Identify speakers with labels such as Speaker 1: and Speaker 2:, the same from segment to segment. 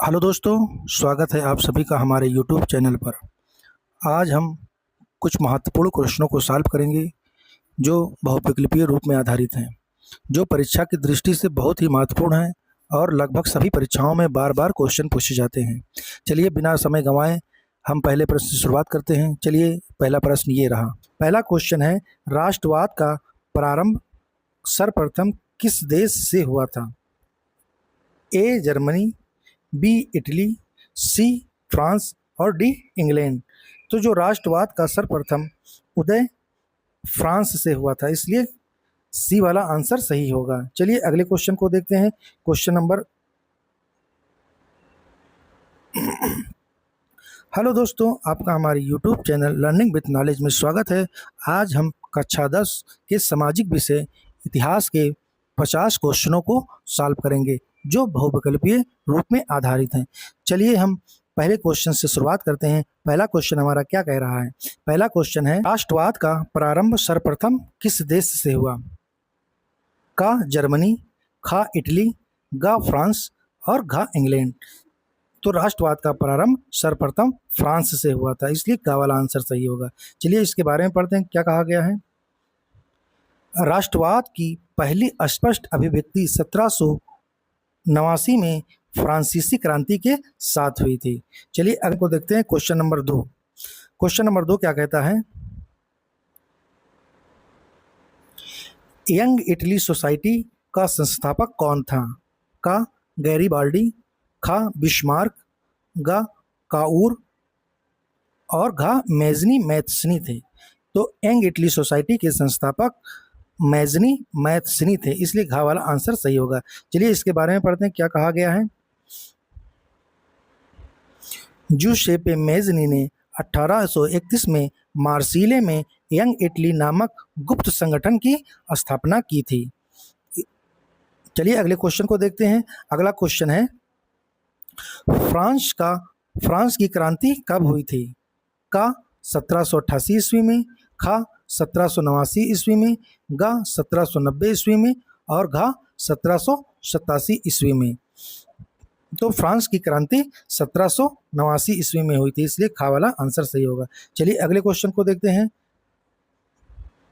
Speaker 1: Hello दोस्तों, स्वागत है आप सभी का हमारे यूट्यूब चैनल पर। आज हम कुछ महत्वपूर्ण क्वेश्चनों को सॉल्व करेंगे जो बहुविकल्पीय रूप में आधारित हैं, जो परीक्षा की दृष्टि से बहुत ही महत्वपूर्ण हैं और लगभग सभी परीक्षाओं में बार-बार क्वेश्चन पूछे जाते हैं। चलिए बिना समय गंवाए हम पहले प्रश्न से शुरुआत करते हैं। चलिए पहला प्रश्न ये रहा। पहला क्वेश्चन है, राष्ट्रवाद का प्रारंभ सर्वप्रथम किस देश से हुआ था? A Germany, B Italy, C France और डी इंग्लैंड। तो जो राष्ट्रवाद का सर्वप्रथम उदय फ्रांस से हुआ था, इसलिए सी वाला आंसर सही होगा। चलिए अगले क्वेश्चन को देखते हैं। क्वेश्चन नंबर हेलो दोस्तों, आपका हमारे YouTube channel learning with knowledge में स्वागत है। आज हम कक्षा 10 के सामाजिक विषय इतिहास के 50 क्वेश्चनों को सॉल्व करेंगे जो बहुविकल्पीय रूप में आधारित हैं। चलिए हम पहले क्वेश्चन से शुरुआत करते हैं। पहला क्वेश्चन हमारा क्या कह रहा है? पहला क्वेश्चन है, राष्ट्रवाद का प्रारंभ सर्वप्रथम किस देश से हुआ? का जर्मनी, खा इटली, गा फ्रांस और घा इंग्लैंड। तो राष्ट्रवाद का प्रारंभ सर्वप्रथम फ्रांस से हुआ था, इसलिए का वाला आंसर सही होगा। चलिए इसके बारे में पढ़ते हैं, क्या कहा गया है। राष्ट्रवाद की पहली स्पष्ट अभिव्यक्ति 1789 में फ्रांसीसी क्रांति के साथ हुई थी। चलिए अगले को देखते हैं। Question number 2। क्वेश्चन नंबर 2 क्या कहता है? यंग इटली सोसाइटी का संस्थापक कौन था? का गैरीबाल्डी, खा बिस्मार्क, गा काउर और घा मेजनी मैथ्सनी थे। तो यंग इटली सोसाइटी के संस्थापक मेजनी मैथ्सनी थे, इसलिए घा वाला आंसर सही होगा। चलिए इसके बारे में पढ़ते हैं, क्या कहा गया है। जूसेप्पे मेजनी ने 1831 में मार्सिले में यंग इटली नामक गुप्त संगठन की स्थापना की थी। चलिए अगले क्वेश्चन को देखते हैं। अगला क्वेश्चन है, फ्रांस की क्रांति कब हुई थी? का 1788 ईस्वी में, खा 1789 ईस्वी में, गा 1790 ईस्वी में और घा 1787 ईस्वी में। तो फ्रांस की क्रांति 1789 ईस्वी में हुई थी, इसलिए खा वाला आंसर सही होगा। चलिए अगले क्वेश्चन को देखते हैं।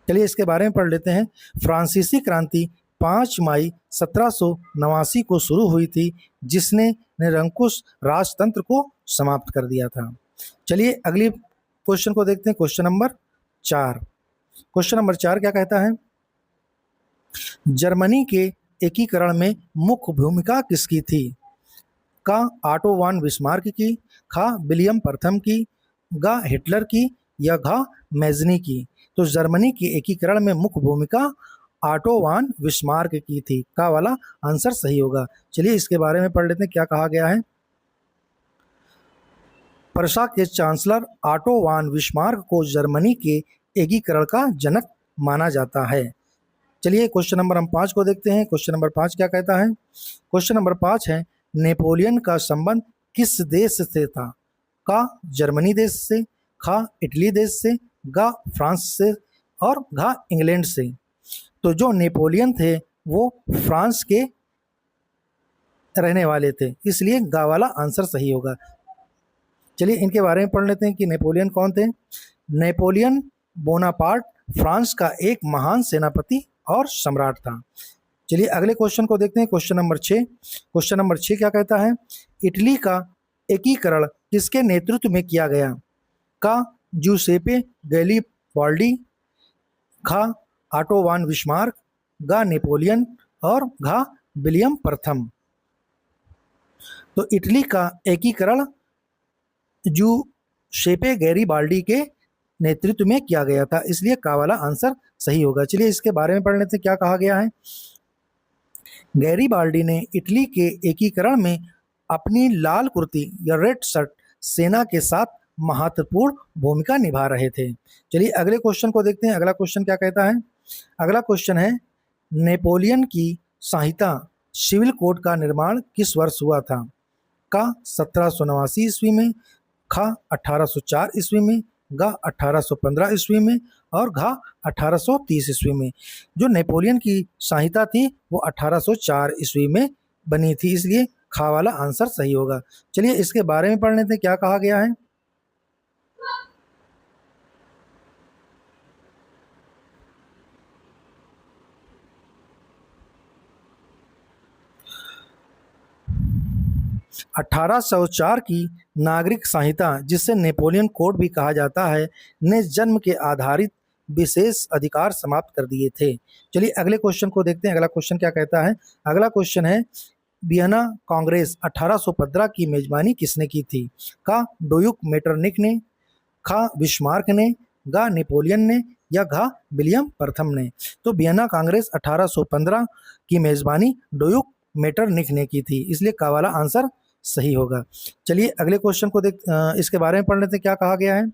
Speaker 1: चलिए इसके बारे में पढ़ लेते हैं। फ्रांसीसी क्रांति 5 मई 1789 को शुरू हुई थी, जिसने निरंकुश राजतंत्र को समाप्त कर दिया था। चलिए अगली क्वेश्चन को देखते हैं। Question number 4। क्वेश्चन नंबर 4 क्या कहता है? जर्मनी के एकीकरण में मुख्य भूमिका किसकी थी? का ऑटो वान बिस्मार्क की, खा विलियम प्रथम की, गा हिटलर की या घा मेजनी की। तो जर्मनी के एकीकरण में मुख्य भूमिका ऑटो वान बिस्मार्क की थी, का वाला आंसर सही होगा। चलिए इसके बारे में पढ़ लेते हैं, क्या कहा गया है। प्रशा के चांसलर ऑटो वान बिस्मार्क को जर्मनी के एकीकरण का जनक माना जाता है। चलिए क्वेश्चन नंबर हम 5 को देखते हैं। क्वेश्चन नंबर 5 क्या कहता है? क्वेश्चन नंबर 5 है, नेपोलियन का संबंध किस देश से था? का जर्मनी देश से, खा इटली देश से, गा फ्रांस से और घा इंग्लैंड से। तो जो नेपोलियन थे वो फ्रांस के रहने वाले थे, इसलिए गा वाला आंसर सही होगा। चलिए इनके बारे में पढ़ लेते हैं कि नेपोलियन कौन थे। नेपोलियन बोनापार्ट फ्रांस का एक महान सेनापति और सम्राट था। चलिए अगले क्वेश्चन को देखते हैं। Question number 6। क्वेश्चन नंबर 6 क्या कहता है? इटली का एकीकरण किसके नेतृत्व में किया गया? का जूसेपे गैरीबाल्डी, खा ऑटो वान बिस्मार्क, गा नेपोलियन और घा विलियम प्रथम। तो इटली का एकीकरण जूसेपे गैरीबाल्डी के नेतृत्व में किया गया था, इसलिए का वाला आंसर सही होगा। चलिए इसके बारे में पढ़ लेते हैं, क्या कहा गया है। गैरीबाल्डी ने इटली के एकीकरण में अपनी लाल कुर्ती या रेड शर्ट सेना के साथ महत्वपूर्ण भूमिका निभा रहे थे। चलिए अगले क्वेश्चन को देखते हैं। अगला क्वेश्चन क्या कहता है? अगला क्वेश्चन है, नेपोलियन की संहिता सिविल कोड का निर्माण किस वर्ष हुआ था? का 1789 ईस्वी में, खा 1804 ईस्वी में, गा 1815 ईस्वी में और घा 1830 ईस्वी में। जो नेपोलियन की संहिता थी वो 1804 ईस्वी में बनी थी, इसलिए खा वाला आंसर सही होगा। चलिए इसके बारे में पढ़ लेते हैं क्या कहा गया है। 1804 की नागरिक संहिता, जिसे नेपोलियन कोड भी कहा जाता है, ने जन्म के आधारित विशेष अधिकार समाप्त कर दिए थे। चलिए अगले क्वेश्चन को देखते हैं। अगला क्वेश्चन क्या कहता है। अगला क्वेश्चन है वियना कांग्रेस 1815 की मेजबानी किसने की थी। का डुयूक मेटरनिक ने, खा बिस्मार्क ने, गा नेपोलियन ने, या घा विलियम प्रथम ने। तो वियना कांग्रेस 1815 की मेजबानी डुयूक मेटरनिक ने की थी, इसलिए का वाला आंसर सही होगा। चलिए अगले क्वेश्चन को इसके बारे में पढ़ लेते हैं क्या कहा गया है।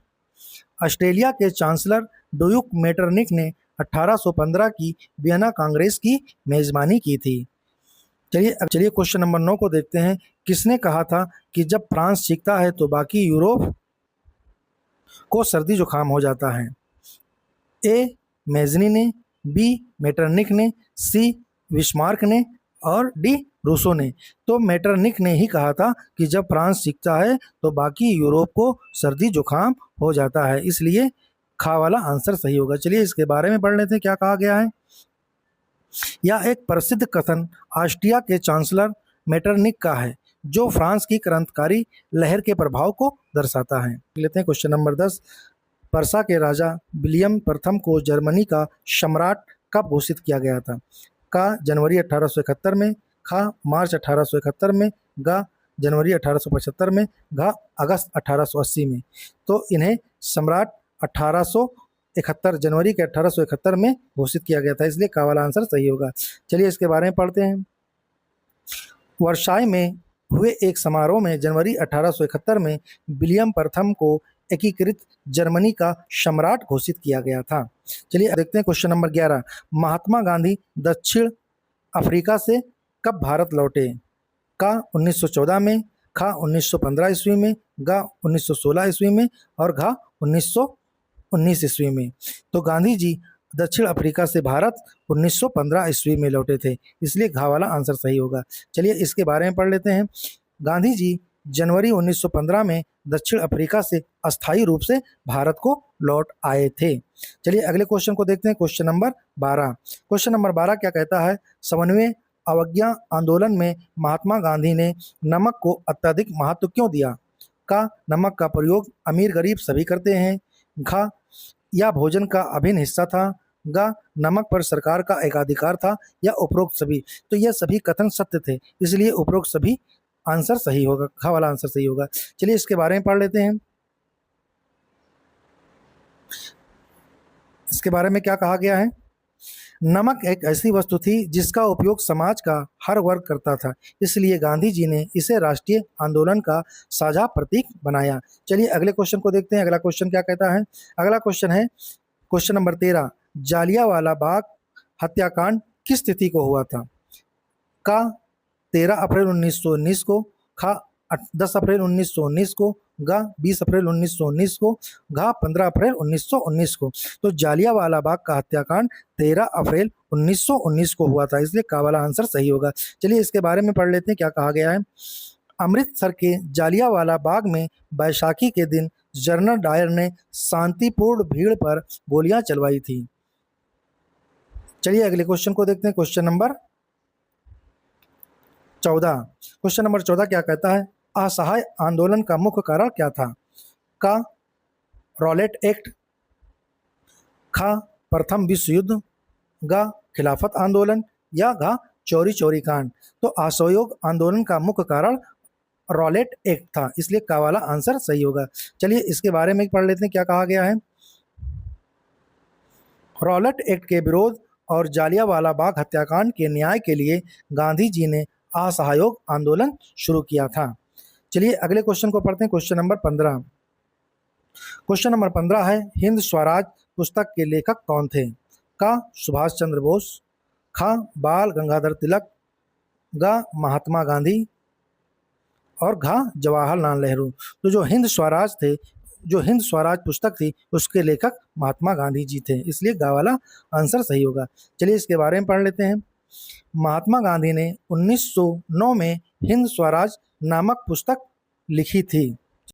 Speaker 1: ऑस्ट्रेलिया के चांसलर डुयूक मेटरनिक ने 1815 की वियना कांग्रेस की मेजबानी की थी। चलिए क्वेश्चन नंबर 9 को देखते हैं। किसने कहा था कि जब फ्रांस सीखता है तो बाकी यूरोप को सर्दी जुकाम हो जाता है। ए मेजनी ने, बी मेटरनिक ने, सी बिस्मार्क ने और डी रूसो ने। तो मेटरनिक ने ही कहा था कि जब फ्रांस सीखता है तो बाकी यूरोप को सर्दी जुकाम हो जाता है, इसलिए खा वाला आंसर सही होगा। चलिए इसके बारे में पढ़ लेते हैं क्या कहा गया है। यह एक प्रसिद्ध कथन ऑस्ट्रिया के चांसलर मेटरनिक का है, जो फ्रांस की क्रांतिकारी लहर के प्रभाव को दर्शाता है। लेते हैं क्वेश्चन नंबर 10। पर्सा के राजा विलियम प्रथम को जर्मनी का सम्राट कब घोषित किया गया था। का जनवरी 1871 में, खा मार्च 1871 में, गा जनवरी 1875 में, घा अगस्त 1880 में। तो इन्हें सम्राट 1871 जनवरी के 1871 में घोषित किया गया था, इसलिए का वाला आंसर सही होगा। चलिए इसके बारे में पढ़ते हैं। वर्साई में हुए एक समारोह में जनवरी 1871 में विलियम प्रथम को एकीकृत जर्मनी का सम्राट घोषित किया गया था। चलिए देखते हैं क्वेश्चन नंबर 11। महात्मा गांधी दक्षिण अफ्रीका से कब भारत लौटे। का 1914 में, खा 1915 ईस्वी में, गा 1916 ईस्वी में और घा 1919 ईस्वी में। तो गांधी जी दक्षिण अफ्रीका से भारत 1915 ईस्वी में लौटे थे, इसलिए घा वाला आंसर सही होगा। चलिए इसके बारे में पढ़ लेते हैं। गांधी जी जनवरी 1915 में दक्षिण अफ्रीका से अस्थायी रूप से भारत को लौट आए थे। चलिए अगले क्वेश्चन को देखते हैं। Question number 12। क्वेश्चन नंबर 12 क्या कहता है। समन्वय अवज्ञा आंदोलन में महात्मा गांधी ने नमक को अत्यधिक महत्व क्यों दिया। का नमक का प्रयोग अमीर गरीब सभी करते हैं। घा या भोजन का अभिन्न हिस्सा था। गा नमक पर सरकार का एकाधिकार था। या उपरोक्त सभी। तो यह सभी कथन सत्य थे, इसलिए उपरोक्त सभी आंसर सही होगा, खा वाला आंसर सही होगा। चलिए इसके बारे में पढ़ लेते हैं। इसके बारे में क्या कहा गया है। नमक एक ऐसी वस्तु थी जिसका उपयोग समाज का हर वर्ग करता था, इसलिए गांधी जी ने इसे राष्ट्रीय आंदोलन का साझा प्रतीक बनाया। चलिए अगले क्वेश्चन को देखते हैं। अगला क्वेश्चन क्या कहता है। अगला क्वेश्चन है क्वेश्चन नंबर 13। जालियांवाला बाग हत्याकांड किस तिथि को हुआ था। का 13 अप्रैल 1919 को, खा 10 अप्रैल 1919 को, गा 20 अप्रैल 1919 को, घा 15 अप्रैल 1919 को। तो जालियांवाला बाग का हत्याकांड 13 अप्रैल 1919 को हुआ था, इसलिए का वाला आंसर सही होगा। चलिए इसके बारे में पढ़ लेते हैं क्या कहा गया है। अमृतसर के जालियांवाला बाग में बैसाखी के दिन जनरल डायर ने शांतिपूर्ण भीड़ पर गोलियां चलवाई थी। चलिए अगले क्वेश्चन को देखते हैं। Question number 14। क्वेश्चन नंबर 14 क्या कहता है। असहाय आंदोलन का मुख्य कारण क्या था। का रॉलेट एक्ट, खा प्रथम विश्व युद्ध, गा खिलाफत आंदोलन या घा चोरी चोरी कांड। तो असहयोग आंदोलन का मुख्य कारण रॉलेट एक्ट था, इसलिए का वाला आंसर सही होगा। चलिए इसके बारे में पढ़ लेते हैं क्या कहा गया है। रॉलेट एक्ट के विरोध और जालियांवाला बाग हत्याकांड के न्याय के लिए गांधी जी ने असहयोग आंदोलन शुरू किया था। चलिए अगले क्वेश्चन को पढ़ते हैं। Question number 15। क्वेश्चन नंबर 15 है हिंद स्वराज पुस्तक के लेखक कौन थे। का सुभाष चंद्र बोस, खा बाल गंगाधर तिलक, गा महात्मा गांधी और घा जवाहरलाल नेहरू। तो जो हिंद स्वराज पुस्तक थी उसके लेखक महात्मा गांधी जी थे, इसलिए गा वाला आंसर सही होगा। चलिए इसके बारे में पढ़ लेते हैं। महात्मा गांधी ने 1909 में हिंद स्वराज नामक पुस्तक लिखी थी?